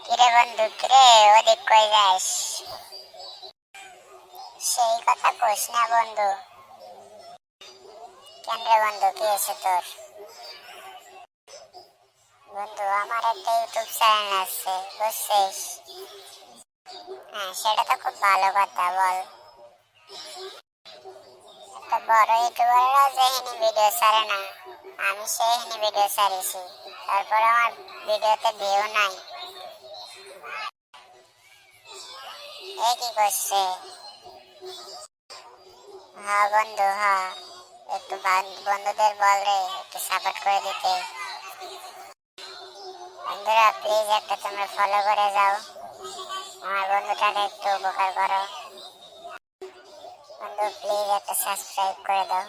কিরে বন্ধু, কিরে ওদিক কই যাস? সেই কথা কইস না বন্ধু। কেন রে বন্ধু, কি হয়েছে তোর? বন্ধু, আমার একটা ইউটিউব চ্যানেল আছে, বুঝছিস? হ্যাঁ, সেটা তো খুব ভালো কথা। বল, একটা বড় ইউটিউবাররা যেখানে ভিডিও ছাড়ে না, আমি সেইখানে ভিডিও ছাড়িছি, তারপর আমার ভিডিওতে ভিউ নাই। এ কি করছে? হ্যাঁ বন্ধু, হ্যাঁ, একটু বন্ধুদের বল রে একটু সাপোর্ট করে দিতে। বন্ধুরা প্লিজ একটা তোমরা ফলো করে যাও, আমার বন্ধুটাকে একটু উপকার করো। বন্ধু প্লিজ একটা সাবস্ক্রাইব করে দাও।